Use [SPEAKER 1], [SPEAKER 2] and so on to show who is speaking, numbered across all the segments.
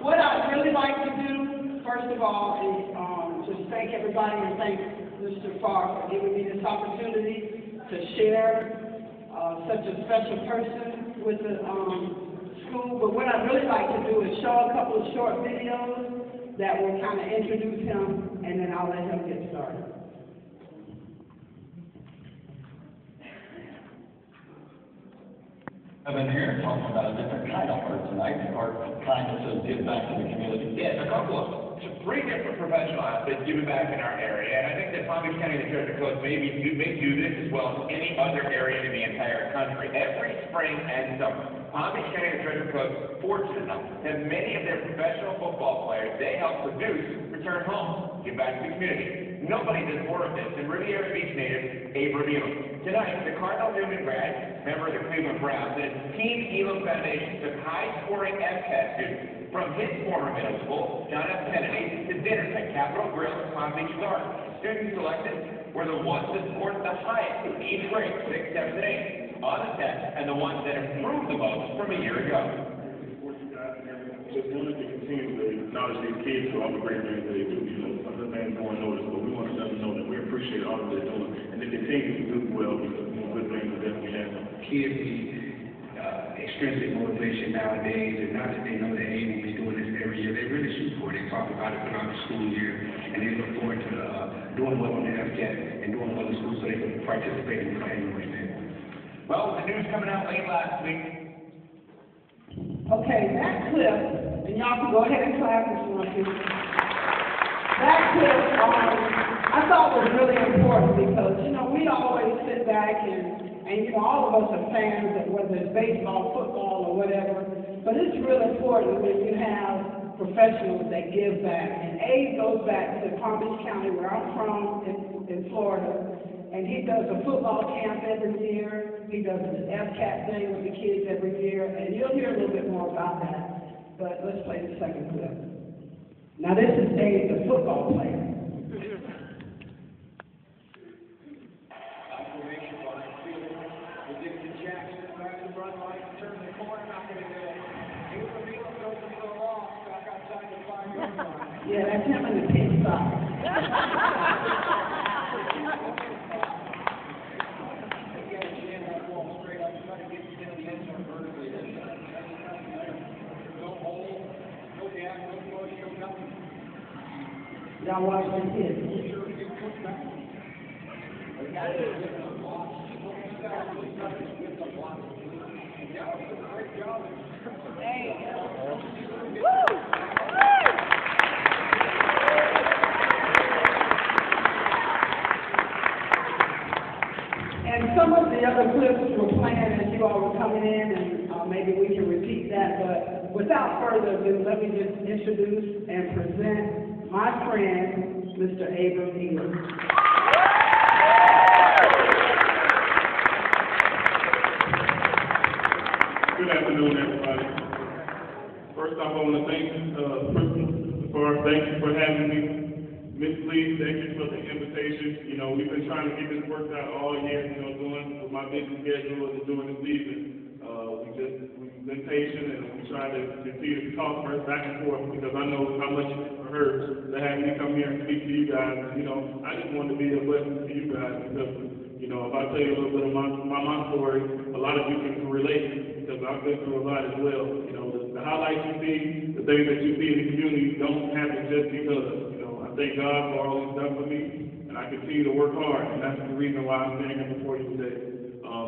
[SPEAKER 1] What I'd really like to do, first of all, is just thank everybody and thank Mr. Farr for giving me this opportunity to share such a special person with the school. But what I'd really like to do is show a couple of short videos that will kind of introduce him, and then I'll let him get started.
[SPEAKER 2] I've been here talking about a different kind of art tonight, art kind that says give back to the community.
[SPEAKER 3] Yes, a couple of three different professional athletes giving back in our area, and I think that Palm Beach County, the Treasure Coast, may do this as well as any other area in the entire country. Every spring and summer, Palm Beach County, the Treasure Coast, fortunate enough that many of their professional football players they help produce return home, give back to the community. Nobody does more of this than Riviera Beach native Abe Elam. Tonight, the Cardinal Newman grad, member of the Cleveland Browns, and his Team Elam Foundation took high-scoring FCAT students from his former middle school, John F. Kennedy, to dinner at Capitol Grill in Palm Beach, Florida. Students selected were the ones that scored the highest in each grade, 6, 7, and 8, on the test, and the ones that improved the most from a year ago.
[SPEAKER 4] Just wanted to continue to acknowledge these kids for all the great things that they do. You know, some of the things going noticed, but we want to let them know that we appreciate all that they're doing, and they continue to do well because good things will definitely happen.
[SPEAKER 5] Kids need extrinsic motivation nowadays, and now that they know that Abe will be doing this every year, they really shoot for it. They talk about it throughout the school year, and they look forward to doing well on the FCAT and doing well in school so they can participate in the annual event.
[SPEAKER 3] Well, the news coming out late last week.
[SPEAKER 1] Okay, that clip, and y'all can go ahead and clap if you want to. That clip, I thought was really important because, you know, we always sit back and you know, all of us are fans of whether it's baseball, football, or whatever, but it's really important when you have professionals that give back. And Abe goes back to Palm Beach County, where I'm from, in Florida, and he does a football camp every year. He does an FCAT thing with the kids every year, and you'll hear a little bit more about that. But let's play the second clip. Now this is Abe, the football player. Yeah, that's him in the pink sock. Y'all watch this kid. And some of the other clips were playing as you all were coming in, and maybe we can repeat that, but without further ado, let me just introduce and present my friend, Mr. Abe Elam.
[SPEAKER 4] Good afternoon, everybody. First off, I want to thank thank you for having me. Miss Lee, thank you for the invitation. You know, we've been trying to get this worked out all year, you know, doing with my busy schedule and doing the season. We've been patient and we try to continue to talk back and forth because I know how much it hurts to have me come here and speak to you guys. You know, I just want to be a blessing to you guys because, you know, if I tell you a little bit of my story, a lot of you can relate because I've been through a lot as well. You know, the highlights you see, the things that you see in the community don't happen just because. You know, I thank God for all He's done for me, and I continue to work hard, and that's the reason why I'm standing here before you today.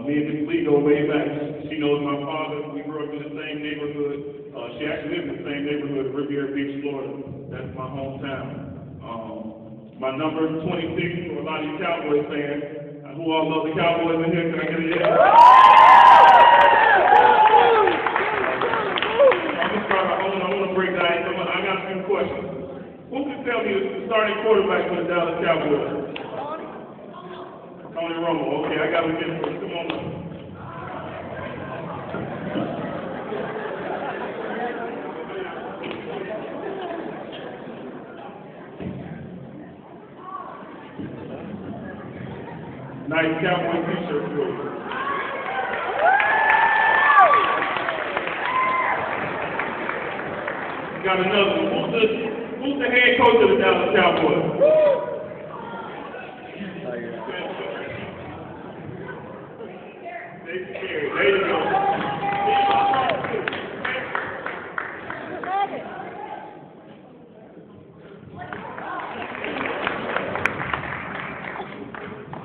[SPEAKER 4] Me and Miss Lee go way back. She knows my father. We grew up in the same neighborhood. She actually lives in the same neighborhood, Riviera Beach, Florida. That's my hometown. My number is 26 for a lot of you Cowboys fans. Who all love the Cowboys in here? Can I get a yes? I want to break down. I got a few questions. Who can tell me the starting quarterback for the Dallas Cowboys? Tony Romo. Okay, I got to get it. Come on up. Nice Cowboy t-shirt for you. got another one. Who's the head coach of the Dallas Cowboys? There you go.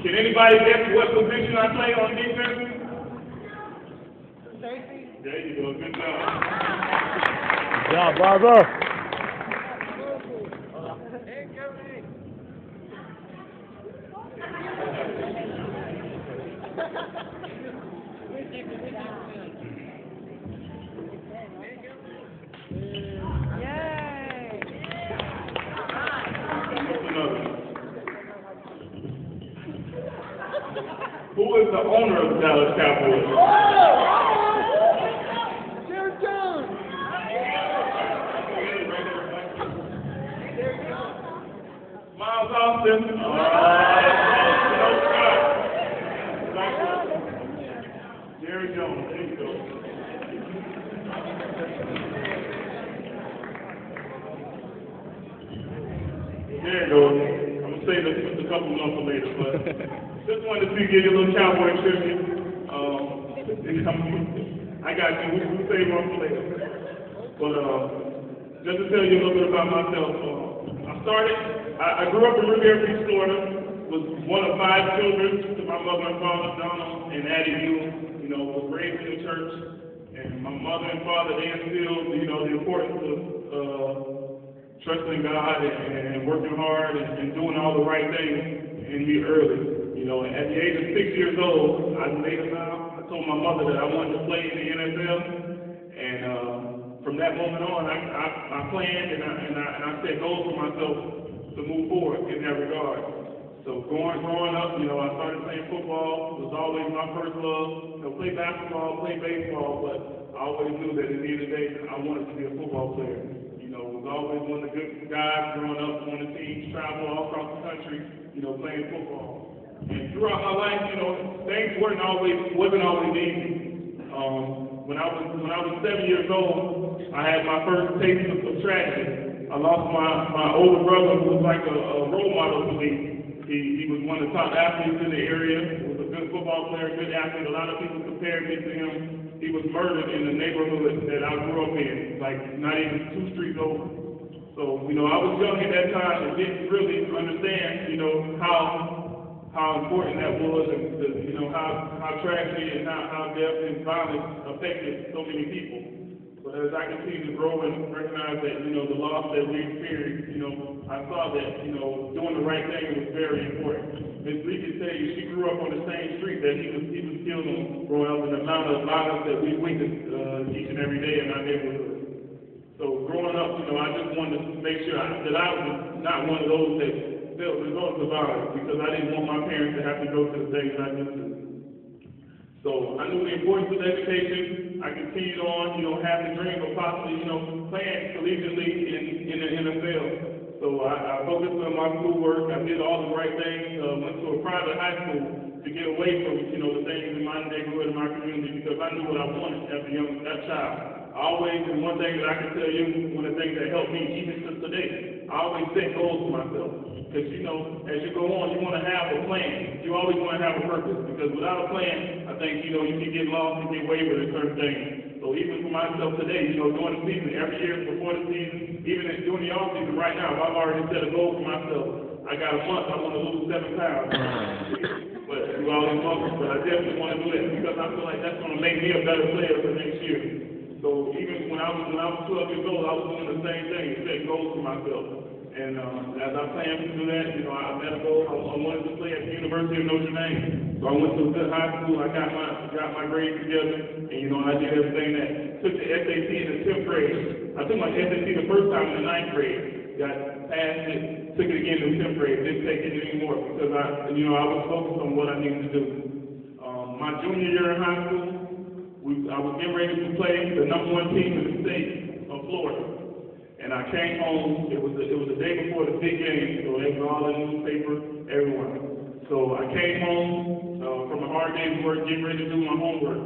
[SPEAKER 4] Can anybody guess what position I play on defense? There you go. Good job.
[SPEAKER 6] Good job, brother.
[SPEAKER 4] Who is the owner of the Dallas Cowboys? Miles Austin. Jerry Jones. There you go. There you go. I'm gonna say this a couple months later, but just wanted to give you a little cowboy tribute. I got you. We'll save one for later. But just to tell you a little bit about myself, I grew up in Riviera Beach, Florida. Was one of 5 children to my mother and father, Donald and Addie Buell. You know, was raised in the church, and my mother and father, they instilled, you know, the importance of trusting God and working hard and doing all the right things in me early. You know, at the age of 6 years old, I made a vow. I told my mother that I wanted to play in the NFL, and from that moment on, I planned and I set goals for myself to move forward in that regard. So growing up, you know, I started playing football. It was always my first love. You know, play basketball, play baseball, but I always knew that at the end of the day, I wanted to be a football player. You know, was always one of the good guys growing up on the teams, travel all across the country, you know, playing football. And throughout my life, you know, things wasn't always easy. When I was 7 years old, I had my first taste of tragedy. I lost my older brother, who was like a role model to me. He was one of the top athletes in the area. He was a good football player, good athlete. A lot of people compared me to him. He was murdered in the neighborhood that I grew up in, like not even 2 streets over. So, you know, I was young at that time and didn't really understand, you know, how important that was, and you know, how tragedy and how death and violence affected so many people. But as I continue to grow and recognize that, you know, the loss that we experienced, you know, I saw that, you know, doing the right thing was very important. Ms. Lee can tell you she grew up on the same street that he was killed on growing up, and the amount of violence that we witnessed each and every day in our neighborhood. So growing up, you know, I just wanted to make sure that I was not one of those that felt results of violence, because I didn't want my parents to have to go through the things I did too. So I knew the importance of education. I continued on, you know, having the dream of possibly, you know, playing collegiately in the NFL. So I focused on my schoolwork. I did all the right things. Went to a private high school to get away from, you know, the things in my neighborhood and my community, because I knew what I wanted as a child. And one thing that I can tell you, one of the things that helped me even to today, I always set goals for myself. Because, you know, as you go on, you want to have a plan. You always want to have a purpose. Because without a plan, I think, you know, you can get lost and get wavered in certain things. So even for myself today, you know, during the season, every year before the season, even during the off season right now, I've already set a goal for myself. I got a month, I want to lose 7 pounds. But through all these months, but I definitely want to do that because I feel like that's going to make me a better player for next year. So even when I was 12 years old, I was doing the same thing, setting goals for myself. And as I planned to do that, you know, I met a goal. I wanted to play at the University of Notre Dame. So I went to a good high school. I got my grades together, and you know, I did everything that took the SAT in the 10th grade. I took my SAT the first time in the 9th grade. Got passed it, took it again in the 10th grade. Didn't take it anymore because I was focused on what I needed to do. My junior year in high school, I was getting ready to play the #1 team in the state of Florida. And I came home, it was the day before the big game, so they were all in the newspaper, everywhere. So I came home from a hard day's work, getting ready to do my homework.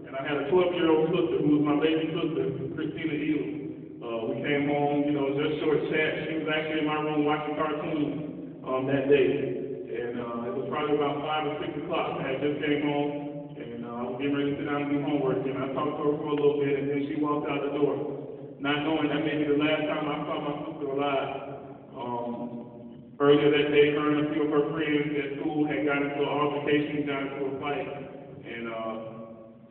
[SPEAKER 4] And I had a 12-year-old sister who was my baby sister, Christina Elam. We came home, you know, just short chat. She was actually in my room watching cartoons that day. And it was probably about 5 or 6 o'clock. I had just came home, and I was getting ready to sit down and do homework. And I talked to her for a little bit, and then she walked out the door, not knowing that may be the last time I saw my sister alive. Earlier that day, her and a few of her friends at school had gotten into an altercation, got into a fight, and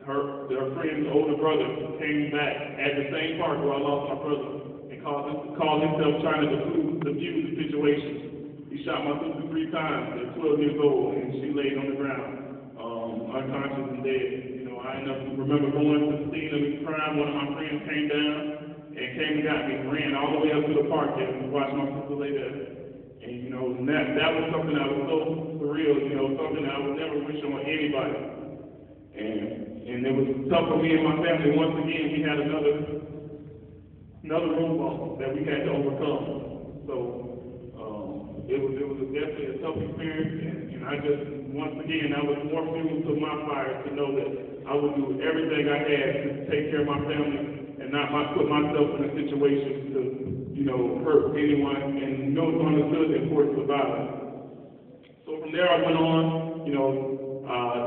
[SPEAKER 4] her friend's older brother came back at the same park where I lost my brother and called himself trying to defuse the situation. He shot my sister 3 times at 12 years old, and she laid on the ground, unconscious and dead. You know, I remember going to the scene of the crime. One of my friends came down and came and got me, ran all the way up to the park and watched my sister lay there. And you know, that was something that was so surreal. You know, something that I would never wish on anybody. And it was tough for me and my family. Once again, we had another road bump that we had to overcome. So it was definitely a tough experience, and I just, once again, that was more fuel to my fire to know that I would do everything I had to take care of my family and not put myself in a situation to, you know, hurt anyone, and understood the importance of violence. So from there I went on, you know,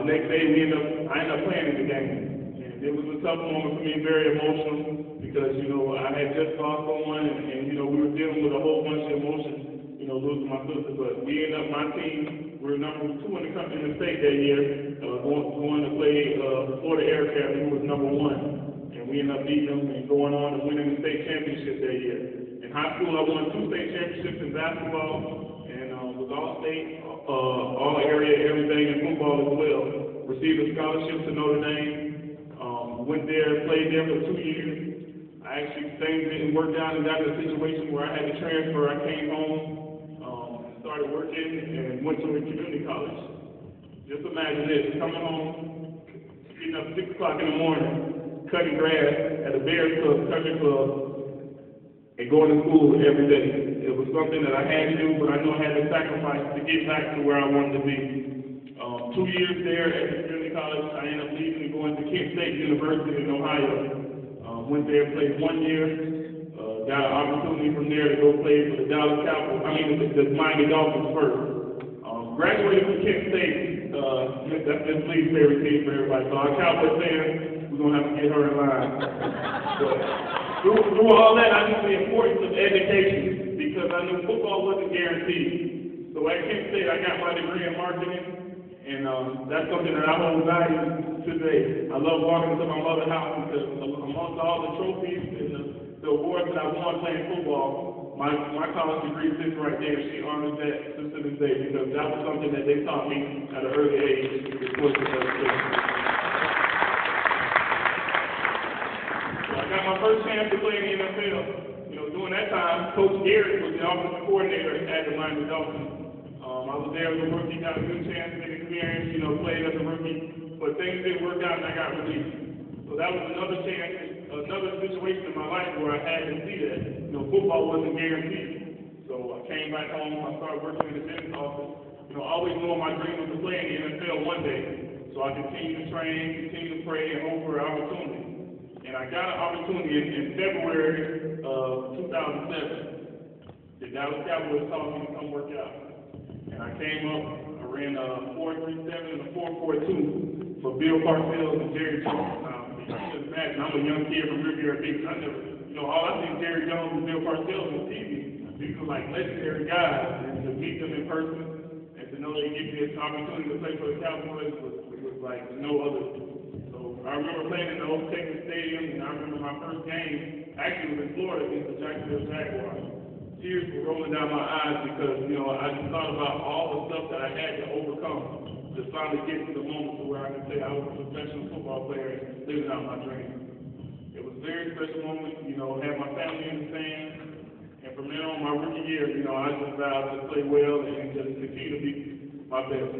[SPEAKER 4] the next day I ended up playing in the game. And it was a tough moment for me, very emotional, because, you know, I had just lost someone, and you know, we were dealing with a whole bunch of emotions, you know, losing my sister. But we ended up, my team, we were number 2 in the country in the state that year, going to play Florida Air Academy, who was number 1. And we ended up beating them and going on and winning the state championship that year. In high school, I won 2 state championships in basketball, and was all-state, all-area, everything in football as well. Received a scholarship to Notre Dame. Went there, played there for 2 years. I actually, things didn't work out and got in a situation where I had to transfer. I came home, started working, and went to a community college. Just imagine this, coming home, getting up 6 o'clock in the morning, cutting grass at a Bears Club, country club, and going to school every day. It was something that I had to do, but I knew I had to sacrifice to get back to where I wanted to be. 2 years there at the community college, I ended up leaving and going to Kent State University in Ohio. Went there, played 1 year, got an opportunity from there to go play for the the Miami Dolphins first. Graduated from Kent State, that's this league's favorite team for everybody. So our Cowboy fans, we're gonna have to get her in line. But through all that, I knew the importance of education because I knew football wasn't guaranteed. So at Kent State, I got my degree in marketing, and that's something that I hold value today. I love walking into my mother's house because amongst all the trophies and the awards that I won playing football, my college degree sits right there. She honors that to this day because that was something that they taught me at an early age. So I got my first chance to play in the NFL. You know, during that time, Coach Garrett was the offensive coordinator at the Miami Dolphins. I was there as a rookie, got a good chance to get experience, you know, played as a rookie, but things didn't work out and I got released. So that was another chance, another situation in my life where I had to see that, you know, football wasn't guaranteed. So I came back home, I started working in the dentist office, you know, always knowing my dream was to play in the NFL one day. So I continued to train, continued to pray, and hope for an opportunity. And I got an opportunity in February of 2007. The Dallas Cowboys called me to come work out. And I came up, I ran a 4.37 and a 4.42 for Bill Parcells and Jerry Jones. You can just imagine, I'm a young kid from Riviera Beach. I never, you know, all I seen Jerry Jones and Bill Parcells on TV. These were like legendary guys, and to meet them in person and to know they give me this opportunity to play for the Cowboys was like no other. So I remember playing in the old Texas Stadium, and I remember my first game actually was in Florida against the Jacksonville Jaguars. Tears were rolling down my eyes because, you know, I just thought about all the stuff that I had to overcome to finally get to the moment to where I could say I was a professional football player and living out my dream. It was a very special moment, you know, had my family in the stands, and from then on, my rookie year, you know, I just vowed to play well and just continue to be my best.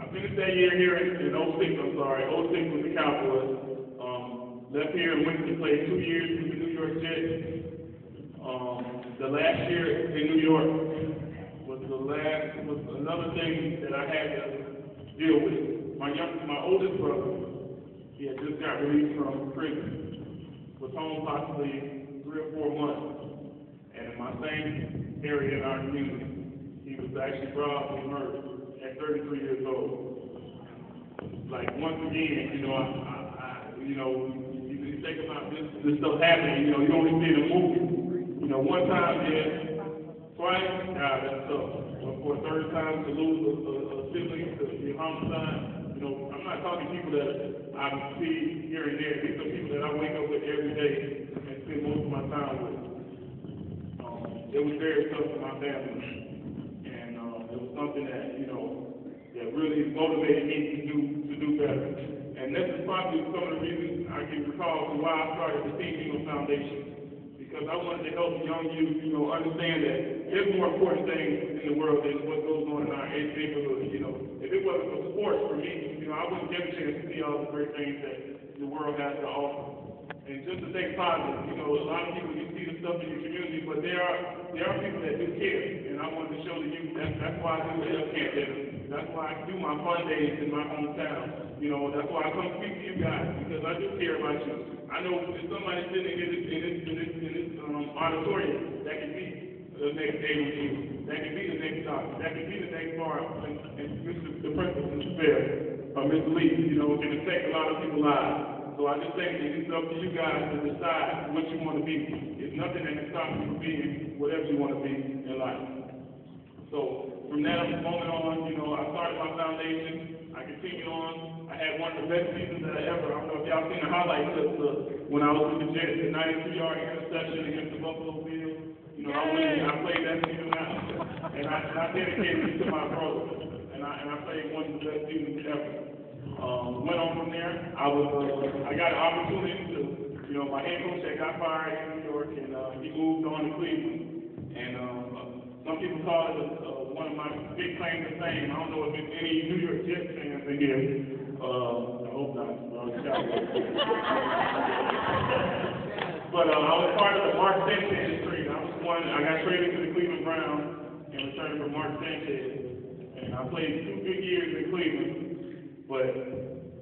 [SPEAKER 4] I finished that year here in 06 with the Cowboys. Left here and went to play 2 years with the New York Jets. The last year in New York was another thing that I had to deal with. My oldest brother, he had just got released from prison, was home possibly 3 or 4 months. same area in our community. He was actually brutally murdered at 33 years old. Like, once again, you think about this stuff happening, you only see it in movies. One time, yes, twice, that's tough. But for a third time to lose a sibling to the homicide, I'm not talking people that I see here and there. These are people that I wake up with every day and spend most of my time with. It was very tough for my family. And it was something that, that really motivated me to do better. And this is probably some of the reasons I can recall to why I started the Team Eagle Foundation. Because I wanted to help young youth, understand that there's more important things in the world than what goes on in our neighborhood. If it wasn't for sports for me, I wouldn't get a chance to see all the great things that the world has to offer. And just to think positive, a lot of people, you see the stuff in your community, but there are people that do care. And I wanted to show the youth that's why I do the Health Camp Dinner. That's why I do my fun days in my hometown. That's why I come speak to you guys, because I do care about you. I know there's somebody sitting in this auditorium that can be the next day with you, that can be the next doctor, that can be the next bar, and the principal in the fair, Mr. Lee, can affect a lot of people's lives. So I just think that it's up to you guys to decide what you want to be. There's nothing that can stop you from being whatever you want to be in life. So from that moment on, I started my foundation. I continued on. I had one of the best seasons that I ever. I don't know if y'all seen the highlight clips when I was with the Jets, the 92-yard interception against the Buffalo Bills. I played that season out, and I dedicated it to my brother. And I played one of the best seasons ever. Went on from there. I got an opportunity to, my head coach that got fired in New York, and he moved on to Cleveland. And some people call it one of my big claims to fame. I don't know if there's any New York Jets fans in here. I hope not. But I was part of the Mark Sanchez trade. I got traded to the Cleveland Browns in return for Mark Sanchez. And I played 2 good years in Cleveland. But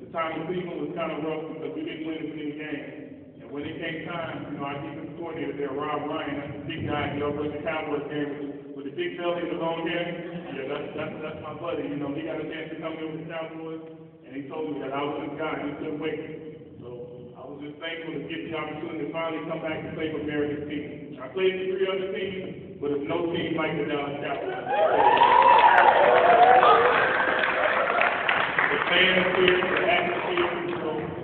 [SPEAKER 4] the time in Cleveland was kind of rough because we didn't win as many games. And when it came time, our defensive coordinator there, Rob Ryan, that's the big guy, he always the Cowboys game with the big belly and the long hair. Yeah, that's my buddy. He got a chance to come in with the Cowboys, and he told me that I was his guy, and he couldn't wait. So I was just thankful to get the opportunity to finally come back and play for America's team. I played for 3 other teams, but it's no team like the Dallas Cowboys. The fans here, the atmosphere,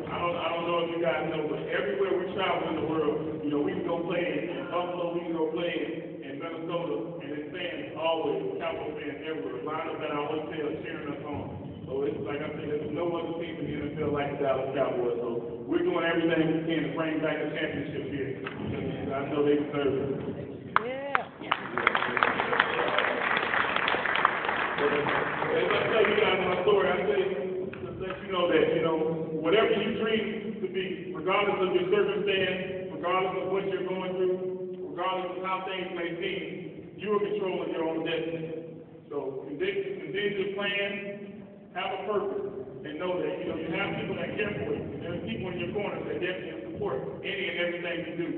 [SPEAKER 4] I don't know if you guys know, but everywhere we travel in the world, we can go play in Buffalo, we can go play in Minnesota, and it's fans always, Cowboy fans everywhere, line up at our hotel cheering us on. So it's like I said, there's no other team in the NFL like the Dallas Cowboys. So we're doing everything we can to bring back the championship here, because I know they deserve it. As I tell you guys my story, I say to let you know that, whatever you dream to be, regardless of your circumstance, regardless of what you're going through, regardless of how things may seem, you are controlling your own destiny. So continue to plan, have a purpose, and know that, you have people that care for you. There's people in your corner that definitely support any and everything you do.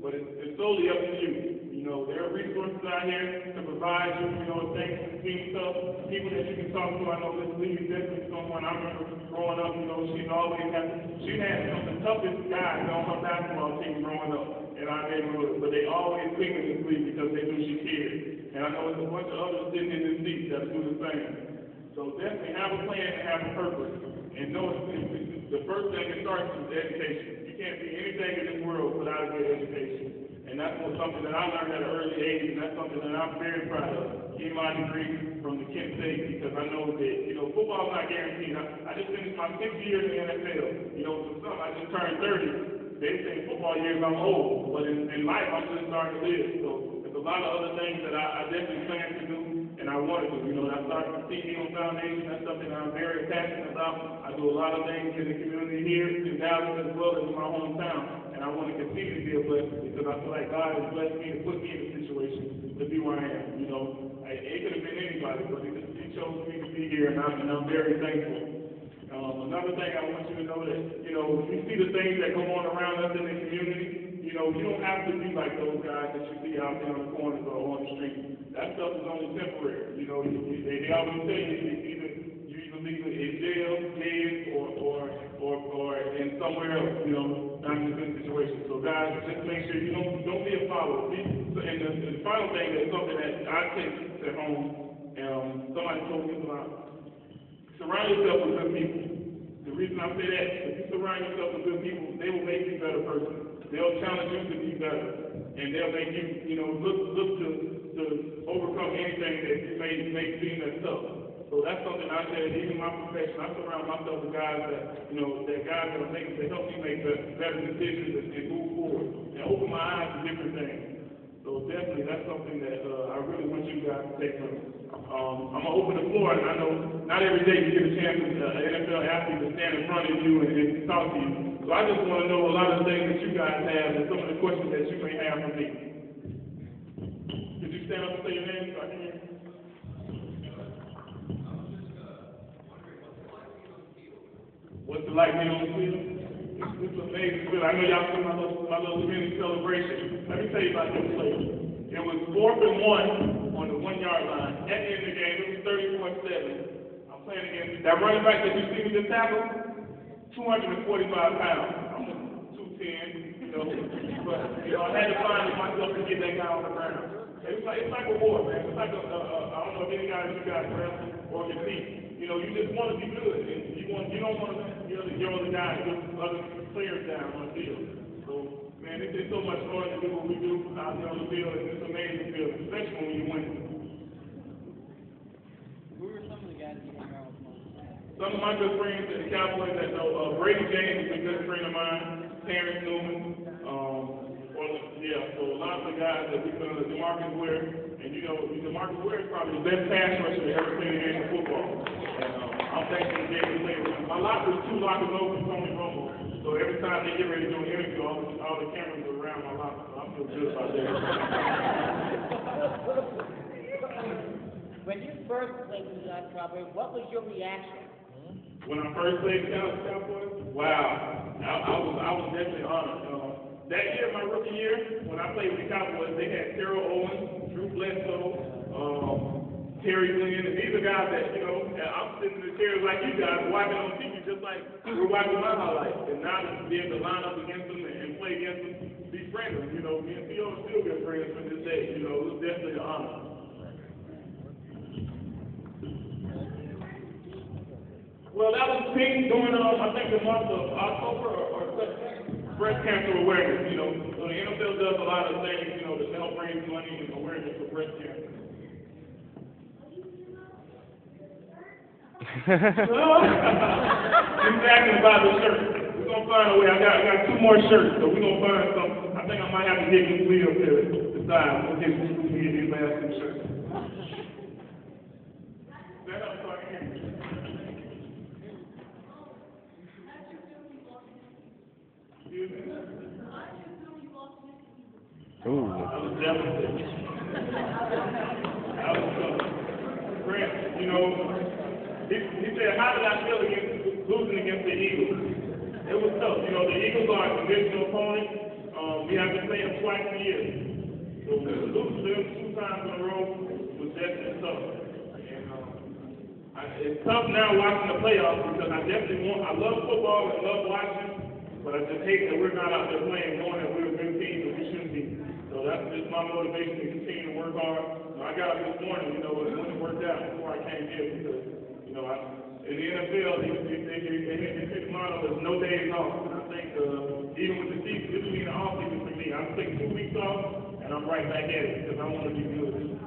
[SPEAKER 4] But it's solely up to you. There are resources out here to provide you, if things seem tough, people that you can talk to. I know Miss Lee is definitely someone I remember growing up, she had some of the toughest guys on her basketball team growing up in our neighborhood, but they always picked Miss Lee because they knew she cared. And I know there's a bunch of others sitting in this seat that do the same. So definitely have a plan and have a purpose. And know the first thing that starts is education. You can't be anything in this world without a good education. And that's something that I learned at an early age, and that's something that I'm very proud of. Getting my degree from the Kent State, because I know that, football's not guaranteed. I just finished my 6th year in the NFL. For some, I just turned 30. They say football years I'm old, but in life I'm just starting to live. So there's a lot of other things that I definitely plan to do, and I want to do. I started the Team Eagle Foundation. That's something that I'm very passionate about. I do a lot of things in the community here in Dallas as well as in my hometown. And I want to continue to be a blessing because I feel like God has blessed me to put me in a situation to be where I am. It could have been anybody, but He chose me to be here, and I'm very thankful. Another thing I want you to know that, we see the things that go on around us in the community. You don't have to be like those guys that you see see out there on the corners or on the street. That stuff is only temporary. You know, they always say you either leave it in jail, dead, or in somewhere else. You know, not in a good situation. So guys, just make sure you don't be a follower. And the final thing is something that I take at home. Somebody told me about. Surround yourself with good people. The reason I say that, if you surround yourself with good people, they will make you a better person. They'll challenge you to be better, and they'll make you, look to overcome anything that you may seem as tough. So that's something I said, even in my profession, I surround myself with guys that will make to help me make better decisions and move forward, and open my eyes to different things. So definitely, that's something that I really want you guys to take from me. I'm going to open the floor, and I know not every day you get a chance as an NFL athlete to stand in front of you and talk to you. So I just want to know a lot of the things that you guys have and some of the questions that you may have for me. Could you stand up and say your name so I can hear you? What's it like being on the field? It's an amazing field. I know y'all see my little mini celebration. Let me tell you about this play. It was 4th and 1 on the 1-yard line. At the end of the game, it was 34-7. I'm playing against that running back that you see me just tackle, 245 pounds. I'm 210, but I had to find myself to get that guy on the ground. It's like a war, man. It's like I don't know if any guys you guys wrestle or compete. You just want to be good, and you don't want to let your other guys get other players down on the field. So, man, it's so much fun to do what we do out there on the field, and it's an amazing field, especially when you win.
[SPEAKER 7] Who are some of the guys you hang out with?
[SPEAKER 4] Some of my good friends at the Cowboys that know, Brady James is a good friend of mine, Terrence Newman, so a lot of the guys that we've done, DeMarcus Ware, and DeMarcus Ware is probably the best pass rusher that ever played the game of football. And I'm thankful to be able to play with him. My locker is 2 lockers over from Tony Romo, so every time they get ready to do an interview, all the cameras are around my locker, so I feel good about that.
[SPEAKER 7] When you first played with the Cowboys, what was your reaction?
[SPEAKER 4] When I first played the Cowboys, wow, I was definitely honored. That year, my rookie year, when I played with the Cowboys, they had Terrell Owens, Drew Bledsoe, Terry Glenn, and these are guys that, I'm sitting in the chairs like you guys, watching on TV just like we're watching my highlights. And now to be able to line up against them and play against them, be friends with them, me and Theo are still good friends to this day. It was definitely an honor. Well, that was picked during, I think, the month of October or September. Breast cancer awareness, so the NFL does a lot of things, to help raise money and awareness for breast cancer. He's asking about the shirt. We're going to find a way. I got 2 more shirts, so we're going to find something. I think I might have to get Lee up there to decide. We'll get these last 2 shirts. Stand up so I can hear you.
[SPEAKER 6] Ooh.
[SPEAKER 4] I was devastated. I was Grant, he said, how did I feel losing against the Eagles? It was tough. The Eagles are a divisional opponent. We have to play them twice a year. So to lose them 2 times in a row was definitely tough. And it's tough now watching the playoffs because I love football and love watching. But I just hate that we're not out there playing, knowing that we're a good team and we shouldn't be. So that's just my motivation to continue to work hard. I got up this morning, and when it worked out before I came here because, in the NFL, the motto is no days off. And I think even with the season, this will be the off season for me. I'll take 2 weeks off, and I'm right back at it because I want to be good.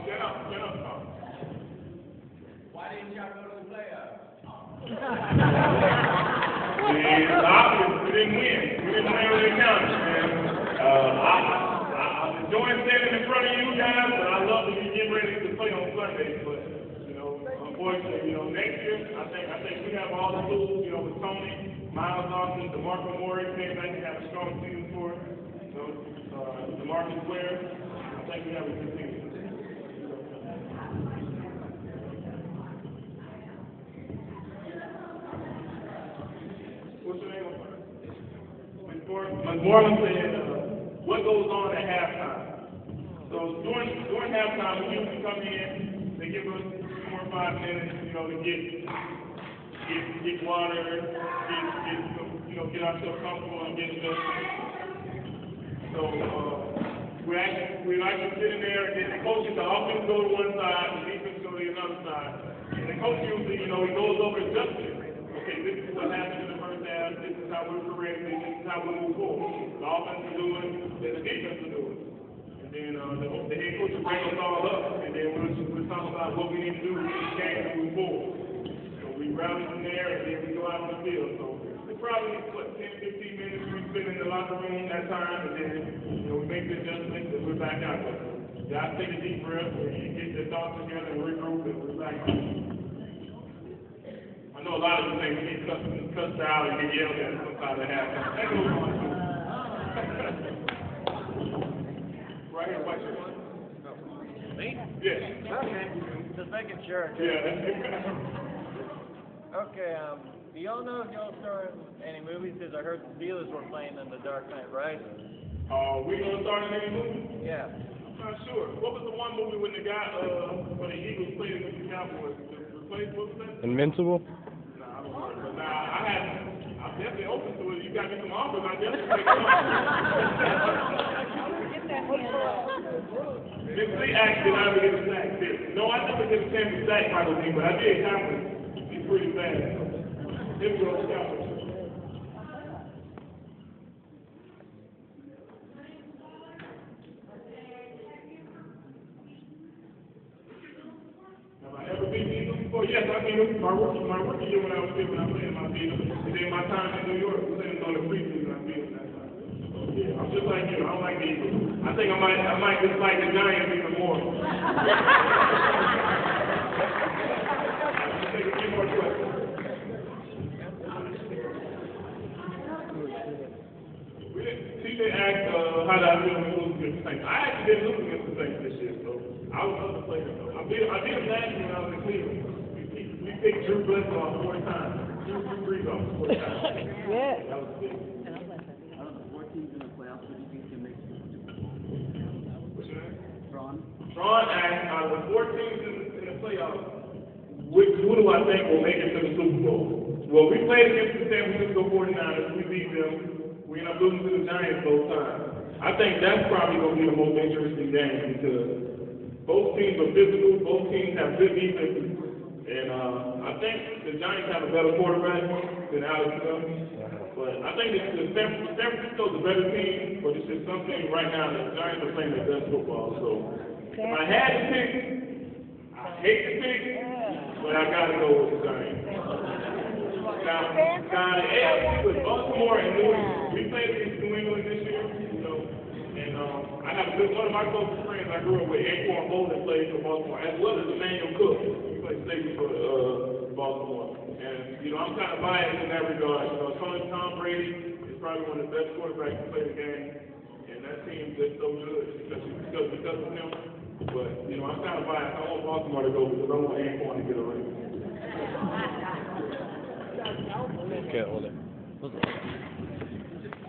[SPEAKER 4] Get up, Tom.
[SPEAKER 3] Why didn't y'all go to the playoffs?
[SPEAKER 4] It's obvious we didn't win. We didn't win when it counted, man. I'm enjoying standing in front of you guys, but I love to be getting ready to play on Sunday. But unfortunately, next year I think we have all the tools. With Tony, Miles Austin, DeMarcus Ware came back and have a strong season for us. DeMarcus Ware, I think we have a good team. What's your name? Ms. Marlon said, what goes on at halftime? So during halftime, we usually come in, they give us 4 or 5 minutes, to get water, get ourselves comfortable and get adjusted. So we actually sit in there, and the coaches, the offense go to one side, the defense go to the other side. And the coach usually, he goes over adjustments. Okay, this is what happened in the first half, this is how we're correcting, this is how we move forward. The offense will do it, then the defense will do it. And then the head coach will bring us all up, and then we'll talk about what we need to do in this game to move forward. So we rally from there, and then we go out on the field. So it's probably, 10, 15 minutes we spend in the locker room that time, and then, we make the adjustments, and we're back out there. Y'all take a deep breath, and you get the thoughts together, and regroup, and we're back out. I know a lot of you think we get cussed out and get yelled at sometimes at halftime. That goes on too. Right here, white shirt.
[SPEAKER 8] Me?
[SPEAKER 4] Yeah.
[SPEAKER 8] Okay. Just making sure.
[SPEAKER 4] Yeah.
[SPEAKER 8] Okay, do y'all know if y'all starring any movies? Because I heard the Steelers were playing in The Dark Knight Rises.
[SPEAKER 4] We gonna start in any movie?
[SPEAKER 8] Yeah.
[SPEAKER 4] I'm not sure. What was the one movie when the guy, when the Eagles played against the Cowboys? What was that?
[SPEAKER 6] Invincible?
[SPEAKER 4] Nah, I don't know. But I'm definitely open to it. You got me some offers, I definitely take them on. Miss Lee asked did I ever get a sack? No, I never get a chance to sack Michael King, but I did accomplish. He's pretty bad. Here we go, Cowboys. Yes, I mean, my rookie year when I was here, when I played in my field, and then my time in New York, playing on the preseason, I feel that time. So, yeah, I'm just like you. I don't like the Eagles. I think I might dislike the Giants even more. Let's take a few more questions. TJ asked, how did I feel when we lose against the Saints? I actually didn't lose against the Saints this year, so I was up to play them. I beat them last year when I was in Cleveland. We picked Drew Bledsoe off 4 times. Drew Brees off 4 times.
[SPEAKER 1] Yeah.
[SPEAKER 4] That was big.
[SPEAKER 9] Out of the 4 teams in the playoffs, what do you think can make it?
[SPEAKER 4] What's your name?
[SPEAKER 9] Ron?
[SPEAKER 4] Ron asked, out of the 4 teams in the playoffs, who do I think will make it to the Super Bowl? Well, we played against the San Francisco 49ers. We beat them. We ended up losing to the Giants both times. I think that's probably going to be the most interesting game because both teams are physical. Both teams have good defenses. And I think the Giants have a better quarterback than Alex Smith. But I think the San Francisco's a better team, but it's just something right now that the Giants are playing their best football. So if I had to pick, I hate to pick, but I got to go with the Giants. Now the AFC with Baltimore and New England, we played against New England this year, and I have one of my closest friends I grew up with, Acorn Bolden, played for Baltimore, as well as Emmanuel Cook. He played safety for Baltimore. And, I'm kind of biased in that regard. Tom Brady is probably one of the best quarterbacks to play the game, and that team is so good because of him. But, I'm kind of biased. I want Baltimore to go because I want Acorn to get a ring.
[SPEAKER 6] Can't hold it.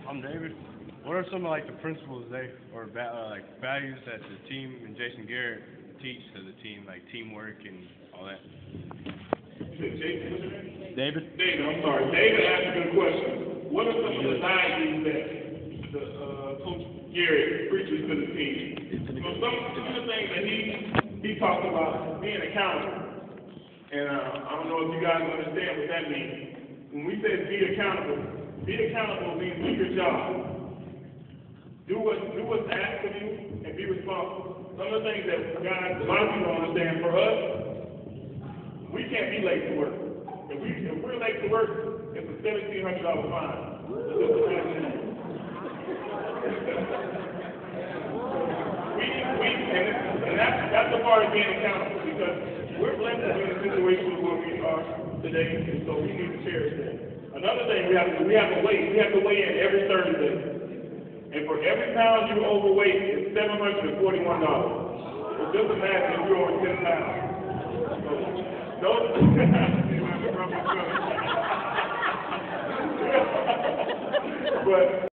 [SPEAKER 10] I'm David. What are some of the principles values that the team and Jason Garrett teach to the team, like teamwork and all that?
[SPEAKER 6] David?
[SPEAKER 4] David, I'm sorry. David asked a good question. What are some of the values that the Coach Garrett preaches to the team? Some of the things that he talks about being accountable. And I don't know if you guys understand what that means. When we say be accountable means do your job. Do what's asked of you and be responsible. Some of the things that a lot of people don't understand, for us, we can't be late to work. If we're late to work, it's a $1,700 fine. And that's the part of being accountable because we're blessed to be in a situation where we are today, and so we need to cherish that. Another thing we have to weigh in every Thursday. And for every pound you're overweight, it's $741. So just imagine if you're over 10 pounds. So, but